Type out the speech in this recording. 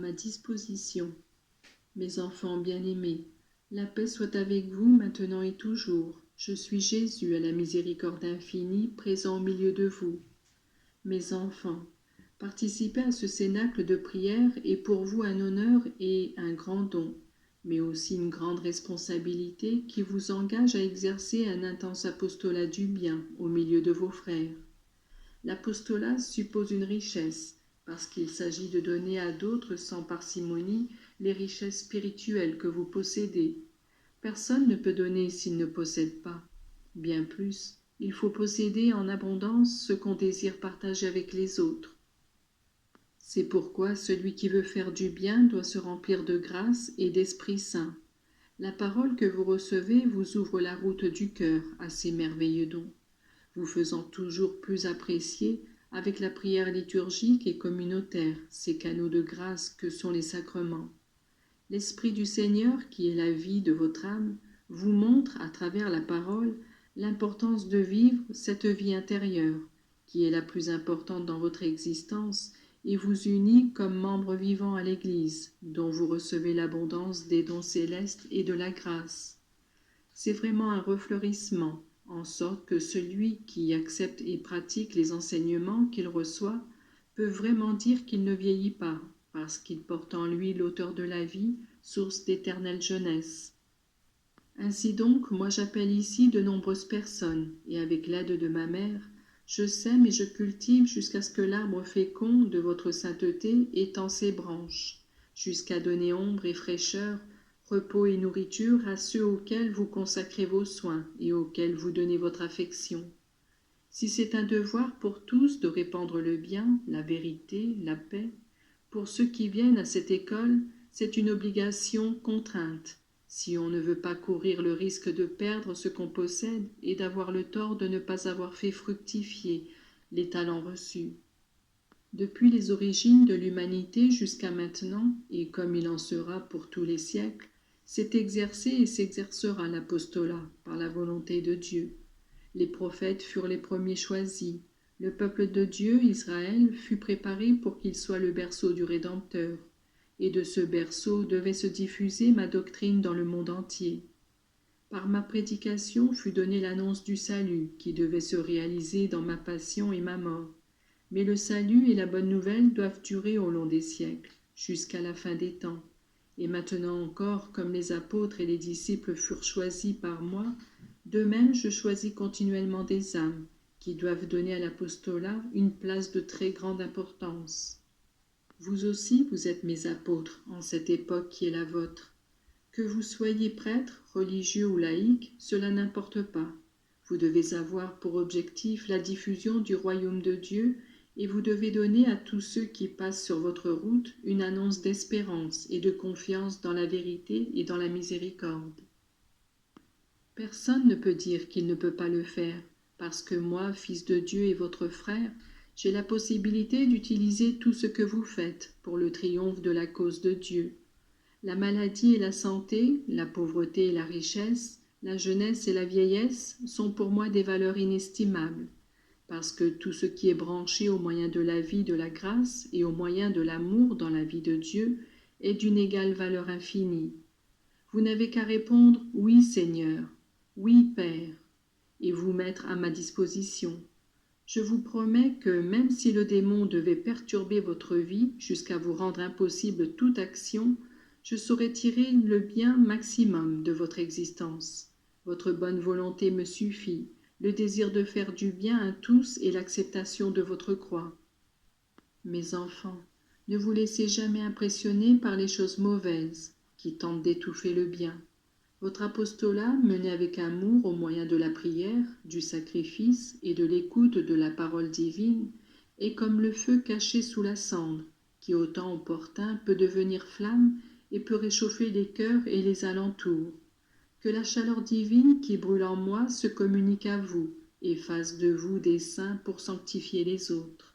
ma disposition. Mes enfants bien-aimés, la paix soit avec vous maintenant et toujours. Je suis Jésus à la miséricorde infinie, présent au milieu de vous. Mes enfants, participer à ce cénacle de prière est pour vous un honneur et un grand don, mais aussi une grande responsabilité qui vous engage à exercer un intense apostolat du bien au milieu de vos frères. L'apostolat suppose une richesse, parce qu'il s'agit de donner à d'autres sans parcimonie les richesses spirituelles que vous possédez. Personne ne peut donner s'il ne possède pas. Bien plus, il faut posséder en abondance ce qu'on désire partager avec les autres. C'est pourquoi celui qui veut faire du bien doit se remplir de grâce et d'Esprit Saint. La parole que vous recevez vous ouvre la route du cœur à ces merveilleux dons, vous faisant toujours plus apprécier avec la prière liturgique et communautaire ces canaux de grâce que sont les sacrements. L'Esprit du Seigneur, qui est la vie de votre âme, vous montre à travers la parole l'importance de vivre cette vie intérieure, qui est la plus importante dans votre existence, et vous unit comme membre vivant à l'Église, dont vous recevez l'abondance des dons célestes et de la grâce. C'est vraiment un refleurissement, en sorte que celui qui accepte et pratique les enseignements qu'il reçoit peut vraiment dire qu'il ne vieillit pas, parce qu'il porte en lui l'auteur de la vie, source d'éternelle jeunesse. Ainsi donc, moi j'appelle ici de nombreuses personnes, et avec l'aide de ma mère, je sème et je cultive jusqu'à ce que l'arbre fécond de votre sainteté étend ses branches, jusqu'à donner ombre et fraîcheur, repos et nourriture à ceux auxquels vous consacrez vos soins et auxquels vous donnez votre affection. Si c'est un devoir pour tous de répandre le bien, la vérité, la paix, pour ceux qui viennent à cette école, c'est une obligation contrainte, si on ne veut pas courir le risque de perdre ce qu'on possède et d'avoir le tort de ne pas avoir fait fructifier les talents reçus. Depuis les origines de l'humanité jusqu'à maintenant, et comme il en sera pour tous les siècles, s'est exercé et s'exercera l'apostolat par la volonté de Dieu. Les prophètes furent les premiers choisis. Le peuple de Dieu, Israël, fut préparé pour qu'il soit le berceau du Rédempteur. Et de ce berceau devait se diffuser ma doctrine dans le monde entier. Par ma prédication fut donnée l'annonce du salut, qui devait se réaliser dans ma passion et ma mort. Mais le salut et la bonne nouvelle doivent durer au long des siècles, jusqu'à la fin des temps. Et maintenant encore, comme les apôtres et les disciples furent choisis par moi, de même je choisis continuellement des âmes, qui doivent donner à l'apostolat une place de très grande importance. Vous aussi, vous êtes mes apôtres en cette époque qui est la vôtre. Que vous soyez prêtre, religieux ou laïque, cela n'importe pas. Vous devez avoir pour objectif la diffusion du royaume de Dieu et vous devez donner à tous ceux qui passent sur votre route une annonce d'espérance et de confiance dans la vérité et dans la miséricorde. Personne ne peut dire qu'il ne peut pas le faire, parce que moi, fils de Dieu et votre frère, j'ai la possibilité d'utiliser tout ce que vous faites pour le triomphe de la cause de Dieu. La maladie et la santé, la pauvreté et la richesse, la jeunesse et la vieillesse sont pour moi des valeurs inestimables, parce que tout ce qui est branché au moyen de la vie de la grâce et au moyen de l'amour dans la vie de Dieu est d'une égale valeur infinie. Vous n'avez qu'à répondre « Oui, Seigneur »,« Oui, Père », et vous mettre à ma disposition. Je vous promets que même si le démon devait perturber votre vie jusqu'à vous rendre impossible toute action, je saurai tirer le bien maximum de votre existence. Votre bonne volonté me suffit, le désir de faire du bien à tous et l'acceptation de votre croix. Mes enfants, ne vous laissez jamais impressionner par les choses mauvaises qui tentent d'étouffer le bien. Votre apostolat, mené avec amour au moyen de la prière, du sacrifice et de l'écoute de la parole divine, est comme le feu caché sous la cendre, qui au temps opportun peut devenir flamme et peut réchauffer les cœurs et les alentours. Que la chaleur divine qui brûle en moi se communique à vous et fasse de vous des saints pour sanctifier les autres.